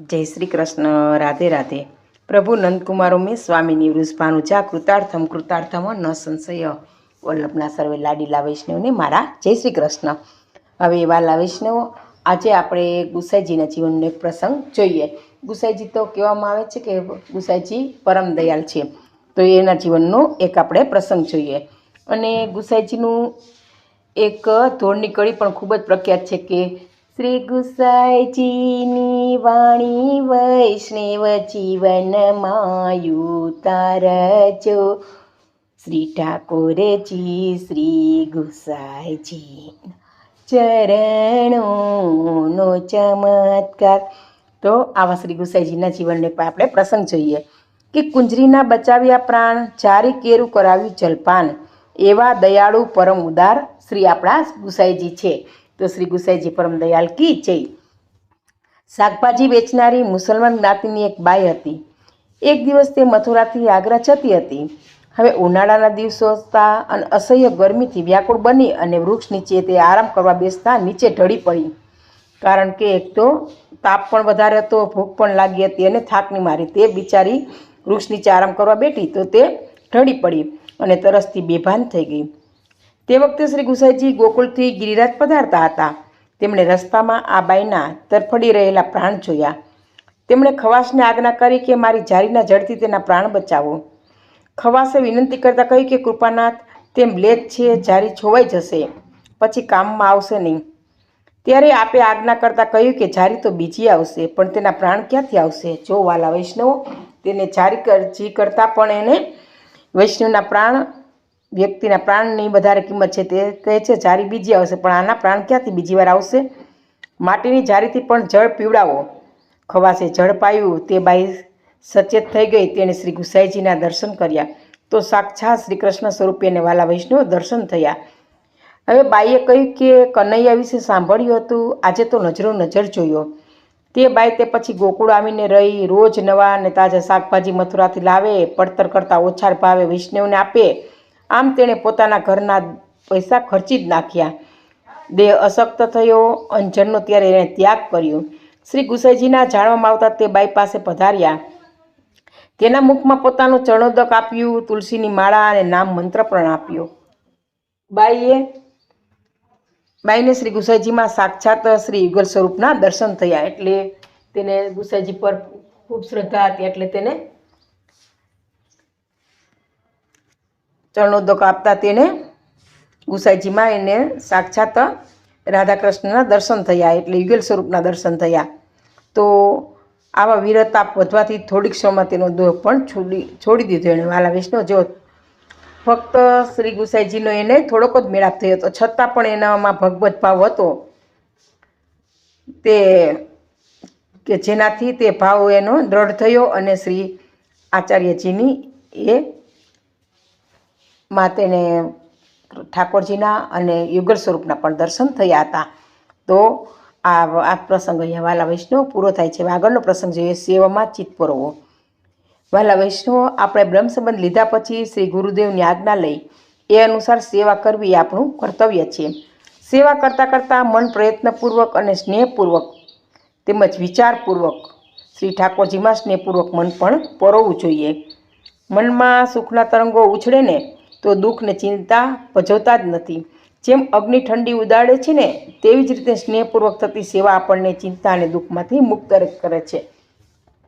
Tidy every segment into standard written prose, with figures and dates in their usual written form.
जय श्री कृष्ण। राधे राधे। प्रभु नंदकुमारो में स्वामी वृषभानुजा कृतार्थम कृतार्थम न संशय। वल्लभना सर्वे लाडीला वैष्णव ने मारा जय श्री कृष्ण। हवे वाला वैष्णव, आज આપણે ગુસાઈજીના જીવનનો એક પ્રસંગ જોઈએ। ગુસાઈજી તો કહેવામાં આવે છે કે ગુસાઈજી પરમ દયાળ છે, તો એના જીવનનો એક આપણે પ્રસંગ જોઈએ। અને ગુસાઈજીનું એક ધોળની કડી પણ ખૂબ જ પ્રખ્યાત છે કે શ્રી ગુસાઈજીની વાણી વૈષ્ણવ જીવનમાં ઉતારજો। શ્રી ઠાકોરજી શ્રી ગુસાઈજી ચરણોનો ચમત્કાર। તો આવા શ્રી ગુસાઈજીના જીવનને આપણે પ્રસંગ જોઈએ કે કુંજરીના બચાવ્યા પ્રાણ, ચારી કેરું કરાવ્યું જલપાન, એવા દયાળુ પરમ ઉદાર શ્રી આપણા ગુસાઈજી છે। તો શ્રી ગુસાઈજી પરમ દયાળ કી જય। શાકભાજી વેચનારી મુસલમાન જ્ઞાતિની એક બાઈ હતી। એક દિવસ તે મથુરાથી આગ્રા જતી હતી। હવે ઉનાળાના દિવસો હતા અને અસહ્ય ગરમીથી વ્યાકુળ બની અને વૃક્ષ નીચે તે આરામ કરવા બેસતા નીચે ઢળી પડી, કારણ કે એક તો તાપ પણ વધારે હતો, ભૂખ પણ લાગી હતી અને થાકની મારી તે બિચારી વૃક્ષ નીચે આરામ કરવા બેઠી તો તે ઢળી પડી અને તરસથી બેભાન થઈ ગઈ। તે વખતે શ્રી ગુસાઈજી ગોકુળથી ગિરિરાજ પધારતા હતા। તેમણે રસ્તામાં આ બાઈના તરફડી રહેલા પ્રાણ જોયા। તેમણે ખવાસને આજ્ઞા કરી કે મારી જારીના જળથી તેના પ્રાણ બચાવો। ખવાસે વિનંતી કરતાં કહ્યું કે કૃપાનાથ, તે મ્લેચ્છ છે, જારી છોવાઈ જશે, પછી કામમાં આવશે નહીં। ત્યારે આપે આજ્ઞા કરતાં કહ્યું કે જારી તો બીજી આવશે, પણ તેના પ્રાણ ક્યાંથી આવશે? જો વાલા વૈષ્ણવો, તેને જારી કરતાં પણ એને વૈષ્ણવના પ્રાણ, વ્યક્તિના પ્રાણની વધારે કિંમત છે। તે કહે છે જારી બીજી આવશે, પણ આના પ્રાણ ક્યાંથી બીજી વાર આવશે? માટીની જારીથી પણ જળ પીવડાવો। ખવાસે જળ પાયું। તે બાઈ સચેત થઈ ગઈ। તેણે શ્રી ગુસાઈજીના દર્શન કર્યા તો સાક્ષાત શ્રી કૃષ્ણ સ્વરૂપે એને વાલા વૈષ્ણવ દર્શન થયા। હવે બાઈએ કહ્યું કે કનૈયા વિશે સાંભળ્યું હતું, આજે તો નજરો નજર જોયો। તે બાઈ તે પછી ગોકુળ આવીને રહી, રોજ નવા અને તાજા શાકભાજી મથુરાથી લાવે, પડતર કરતાં ઓછા ભાવે વૈષ્ણવને આપે। આમ તેણે પોતાના ઘરના પૈસા ખર્ચી જ નાખ્યા। દેહ અશક્ત થયો, અંજનનો ત્યારે એણે ત્યાગ કર્યો। શ્રી ગુસાઈજીના જાણવામાં આવતા તે બાઈ પાસે પધાર્યા। તેના મુખમાં પોતાનું ચરણોદક આપ્યું, તુલસીની માળા અને નામ મંત્ર પણ આપ્યો। બાઈને શ્રી ગુસાઈજીમાં સાક્ષાત શ્રી યુગલ સ્વરૂપના દર્શન થયા, એટલે તેને ગુસાઈજી પર ખૂબ શ્રદ્ધા હતી, એટલે તેને ચરણોદક આપતા તેને ગુસાઈજીમાં એને સાક્ષાત રાધા કૃષ્ણના દર્શન થયા, એટલે યુગલ સ્વરૂપના દર્શન થયા। તો આવા વીરતાપ વધવાથી થોડીક ક્ષણમાં તેનો દેહ પણ છોડી દીધો એણે। વાલા વૈષ્ણવ, જો ફક્ત શ્રી ગુસાઈજીનો એને થોડોક જ મેળાપ થયો હતો, છતાં પણ એનામાં ભગવત ભાવ હતો તે કે જેનાથી તે ભાવ એનો દ્રઢ થયો અને શ્રી આચાર્યજીની એ માં તેને ઠાકોરજીના અને યુગલ સ્વરૂપના પણ દર્શન થયા હતા। તો આ પ્રસંગ અહીંયા વાલા વૈષ્ણવ પૂરો થાય છે। આગળનો પ્રસંગ જોઈએ, સેવામાં ચિત્ત પરોવો। વાલા વૈષ્ણવ, આપણે બ્રહ્મ સંબંધ લીધા પછી શ્રી ગુરુદેવની આજ્ઞા લઈ એ અનુસાર સેવા કરવી એ આપણું કર્તવ્ય છે। સેવા કરતાં કરતાં મન પ્રયત્નપૂર્વક અને સ્નેહપૂર્વક તેમજ વિચારપૂર્વક શ્રી ઠાકોરજીમાં સ્નેહપૂર્વક મન પણ પરોવવું જોઈએ। મનમાં સુખના તરંગો ઉછળે ને તો દુઃખ ને ચિંતા ભજવતા જ નથી। જેમ અગ્નિ ઠંડી ઉડાડે છે ને, તેવી જ રીતે સ્નેહપૂર્વક થતી સેવા આપણને ચિંતા અને દુઃખમાંથી મુક્ત કરે છે।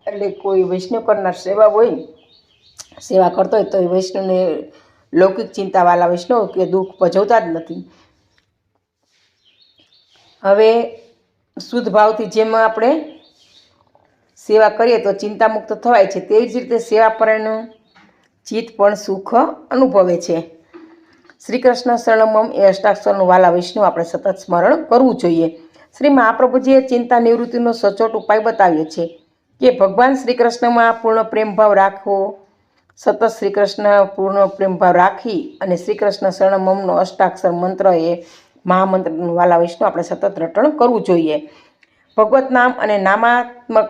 એટલે કોઈ વૈષ્ણવ કરનાર સેવા કરતો હોય તો એ વૈષ્ણવને લૌકિક ચિંતા વાલા વૈષ્ણવ કે દુઃખ ભજવતા જ નથી। હવે શુદ્ધ ભાવથી જેમ આપણે સેવા કરીએ તો ચિંતા મુક્ત થવાય છે, તેવી જ રીતે સેવા પરાયણ ચિત્ત પણ સુખ અનુભવે છે। શ્રી કૃષ્ણ શરણમમ એ અષ્ટાક્ષરનું વાલા વૈષ્ણવ આપણે સતત સ્મરણ કરવું જોઈએ। શ્રી મહાપ્રભુજીએ ચિંતા નિવૃત્તિનો સચોટ ઉપાય બતાવ્યો છે કે ભગવાન શ્રી કૃષ્ણમાં પૂર્ણ પ્રેમભાવ રાખવો। સતત શ્રી કૃષ્ણ પૂર્ણ પ્રેમભાવ રાખી અને શ્રી કૃષ્ણ શરણમમનો અષ્ટાક્ષર મંત્ર એ મહામંત્રનું વાલા વૈષ્ણવ આપણે સતત રટણ કરવું જોઈએ। ભગવત નામ અને નામાત્મક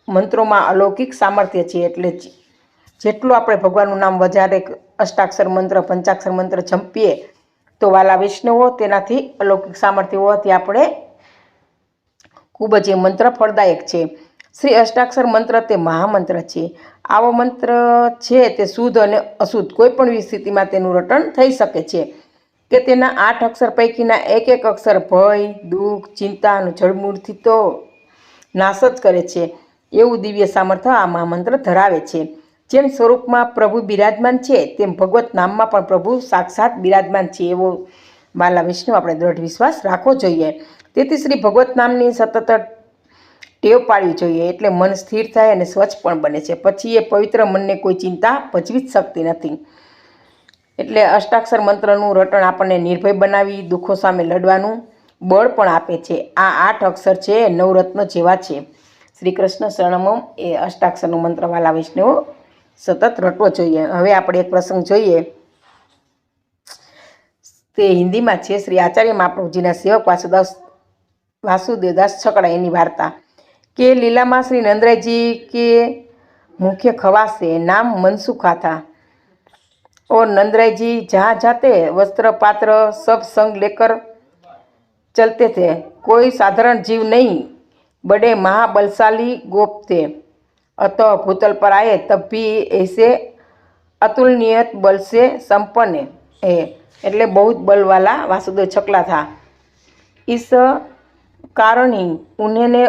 મંત્રોમાં અલૌકિક સામર્થ્ય છે, એટલે જેટલું આપણે ભગવાનનું નામ વધારે અષ્ટાક્ષર મંત્ર, પંચાક્ષર મંત્ર જપીએ તો વાલા વૈષ્ણવો તેનાથી અલૌકિક સામર્થ્ય હોવાથી આપણે ખૂબ જ એ મંત્ર ફળદાયક છે। શ્રી અષ્ટાક્ષર મંત્ર તે મહામંત્ર છે. આવો મંત્ર છે તે શુદ્ધ અને અશુદ્ધ કોઈ પણ સ્થિતિમાં તેનું રટણ થઈ શકે છે કે તેના 8 અક્ષર પૈકીના એક અક્ષર ભય, દુઃખ, ચિંતા અને જળમૂળથી તો નાશ જ કરે છે. એવું દિવ્ય સામર્થ્ય આ મહામંત્ર ધરાવે છે. જેમ સ્વરૂપમાં પ્રભુ બિરાજમાન છે તેમ ભગવત નામમાં પણ પ્રભુ સાક્ષાત બિરાજમાન છે એવો વાલા વિષ્ણુ આપણે દ્રઢ વિશ્વાસ રાખવો જોઈએ. તેથી શ્રી ભગવત નામની સતત ટેવ પાડવી જોઈએ, એટલે મન સ્થિર થાય અને સ્વચ્છ પણ બને છે. પછી એ પવિત્ર મનને કોઈ ચિંતા પચવી જ શકતી નથી. એટલે અષ્ટાક્ષર મંત્રનું રટણ આપણને નિર્ભય બનાવી દુઃખો સામે લડવાનું બળ પણ આપે છે. આ 8 અક્ષર છે નવરત્ન જેવા છે. શ્રી કૃષ્ણ શરણમ એ અષ્ટાક્ષરનો મંત્ર વાલા વૈષ્ણવો સતત રટવો જોઈએ. હવે આપણે એક પ્રસંગ જોઈએ, તે હિન્દીમાં છે. શ્રી આચાર્ય મહાપ્રભુજીના સેવક वासुदेवदास छकड़ा एनी वार्ता के लीला में श्री नंदराय जी के मुख्य खवासे नाम मनसुखा था और नंदराय जी जहाँ जाते वस्त्र पात्र सब संग लेकर चलते थे। कोई साधारण जीव नहीं, बड़े महाबलशाली गोप थे। अतः भूतल पर आए तब भी ऐसे अतुलनीय बल से संपन्न है, એટલે बहुत बल वाला वासुदेव छकला था। इस कारण ही उन्होंने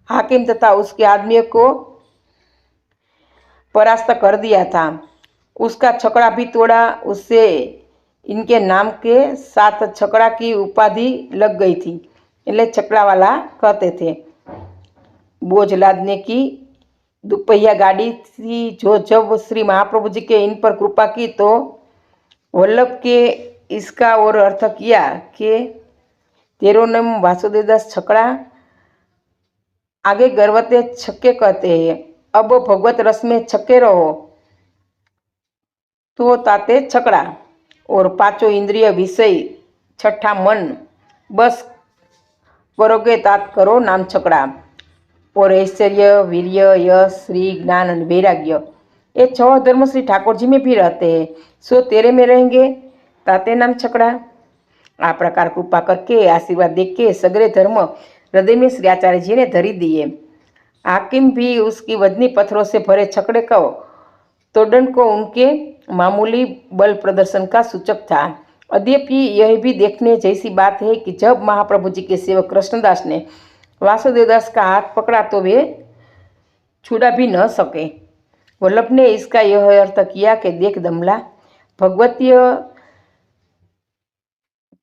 हाकिम तथा उसके आदमियों को परास्त कर दिया था। उसका छकड़ा भी तोड़ा। उससे इनके नाम के साथ छकड़ा की उपाधि लग गई थी, એટલે छकड़ा वाला कहते थे। बोझ लादने की दुपहिया गाड़ी थी जो जब श्री महाप्रभु जी के इन पर कृपा की तो वल्लभ के इसका और अर्थ किया कि तेरो नाम वासुदेवदास छकड़ा, आगे गर्वते छक्के कहते हैं। अब भगवत रस में छक्के रहो तो ताते छकड़ा। और पांचों इंद्रिय विषय, छठा मन, बस करोगे तात करो नाम छकड़ा। और ऐश्वर्य, वीर्य, यश, श्री, ज्ञान और वैराग्य, ये 6 धर्म श्री ठाकुर जी में भी रहते हैं। सो तेरे में रहेंगे ताते नाम छकड़ा। आ प्रकार कृपा करके आशीर्वाद देके सगरे धर्म हृदय में श्री आचार्य जी ने धरी दिए। हाकिम भी उसकी वजनी पत्थरों से भरे छकड़े को तोड़न को उनके मामूली बल प्रदर्शन का सूचक था। यद्यपि यह भी देखने जैसी बात है कि जब महाप्रभु जी के सेवक कृष्णदास ने वासुदेवदास का हाथ पकड़ा तो वे छुड़ा भी न सके। वल्लभ ने इसका यह अर्थ किया कि देख दमला, भगवतीय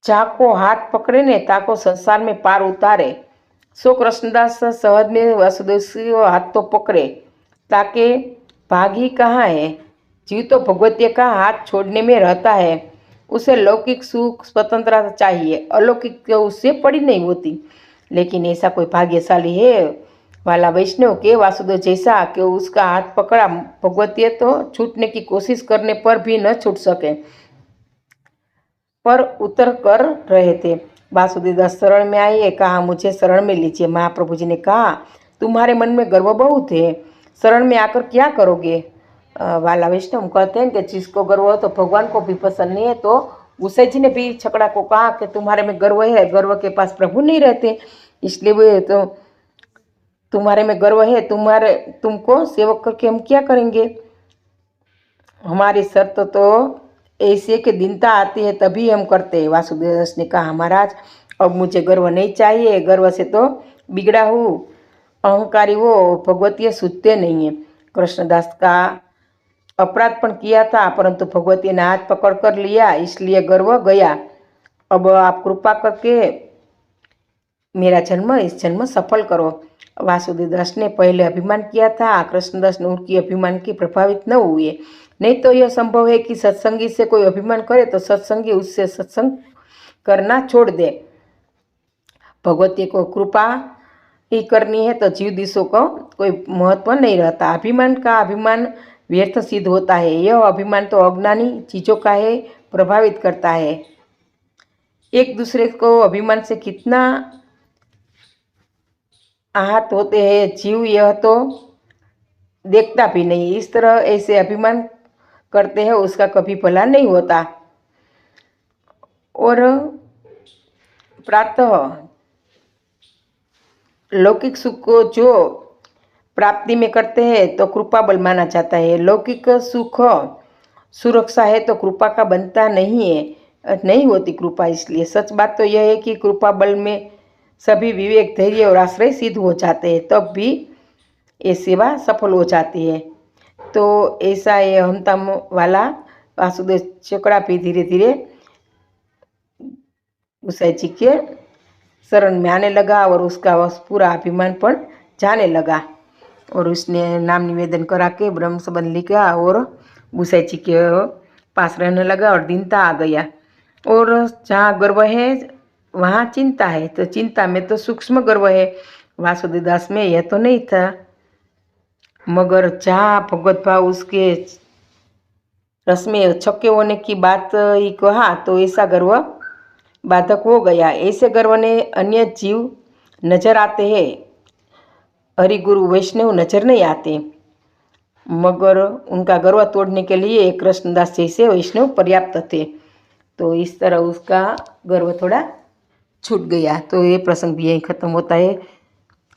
जाको हाथ पकड़े ने ताको संसार में पार उतारे। सो कृष्णदास सहज में वासुदेव हाथ तो पकड़े, ताके भाग ही कहाँ है। जीव तो भगवतीय का हाथ छोड़ने में रहता है। उसे लौकिक सुख स्वतंत्रता चाहिए, अलौकिक तो उससे पड़ी नहीं होती। लेकिन ऐसा कोई भाग्यशाली है वाला वैष्णव के वासुदेव जैसा कि उसका हाथ पकड़ा भगवतीय तो छूटने की कोशिश करने पर भी न छूट सके, पर उतर कर रहे थे। वासुदेवदास शरण में आए, कहा मुझे शरण में लीजिए। महाप्रभु जी ने कहा तुम्हारे मन में गर्व बहुत है, शरण में आकर क्या करोगे। वाला वैष्णव कहते हैं कि जिसको गर्व हो तो भगवान को भी पसंद नहीं है। तो उसे जी ने भी छकड़ा को कहा कि तुम्हारे में गर्व है, गर्व के पास प्रभु नहीं रहते, इसलिए वो तो तुम्हारे में गर्व है, तुमको सेवक करके हम क्या करेंगे। हमारी शर्त तो ऐसे कि दीनता आती है तभी हम करते हैं। वासुदेवदास ने कहा महाराज अब मुझे गर्व नहीं चाहिए, गर्व से तो बिगड़ा हूँ, अहंकारी वो भगवतीय सूझते नहीं है। कृष्णदास का अपराध पण किया था, परंतु भगवती ने हाथ पकड़ कर लिया, इसलिए गर्व गया। अब आप कृपा करके मेरा जन्म इस जन्म सफल करो। वासुदेवदास ने पहले अभिमान किया था, कृष्णदास ने उनकी अभिमान की प्रभावित न हुए। नहीं तो यह संभव है कि सत्संगी से कोई अभिमान करे तो सत्संगी उससे सत्संग करना छोड़ दे। भगवती को कृपा ही करनी है तो जीव दिशों को कोई महत्व नहीं रहता। अभिमान व्यर्थ सिद्ध होता है। यह अभिमान तो अज्ञानी चीज़ों का है, प्रभावित करता है। एक दूसरे को अभिमान से कितना आहत होते हैं जीव यह तो देखता भी नहीं। इस तरह ऐसे अभिमान करते हैं उसका कभी भला नहीं होता। और प्रातः लौकिक सुख को जो प्राप्ति में करते हैं तो कृपा बल माना जाता है। लौकिक सुख सुरक्षा है तो कृपा का बनता नहीं है, नहीं होती कृपा। इसलिए सच बात तो यह है कि कृपा बल में सभी विवेक धैर्य और आश्रय सिद्ध हो जाते हैं, तब भी ये सेवा सफल हो जाती है। तो ऐसा ये हमतम वाला वासुदेव चकड़ा भी धीरे धीरे गुसाई जी के शरण में आने लगा और उसका पूरा अभिमान पर जाने लगा और उसने नाम निवेदन करा के ब्रह्म संबंध लिखा और गुसाई जी के पास रहने लगा और दीनता आ गया। और जहाँ गर्व है वहाँ चिंता है, तो चिंता में तो सूक्ष्म गर्व है, वासुदेव दास में यह तो नहीं था। मगर जहाँ भगवत भाव उसके रस में छक्के होने की बात ही कहा तो ऐसा गर्व बाधक हो गया। ऐसे गर्व ने अन्य जीव नजर आते हैं, हरिगुरु वैष्णव नजर नहीं आते, मगर उनका गर्व तोड़ने के लिए कृष्णदास जैसे वैष्णव पर्याप्त थे। तो इस तरह उसका गर्व थोड़ा छूट गया। तो ये प्रसंग भी यहीं खत्म होता है।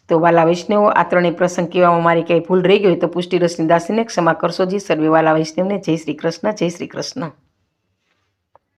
तो वाला वैष्णव आ त्रणेय प्रसंग कहेवामां मारी कई भूल रही गई तो पुष्टि रश्मिदासीने क्षमा करशो जी। सर्वे वाला वैष्णव ने जय श्री कृष्ण, जय श्री कृष्ण।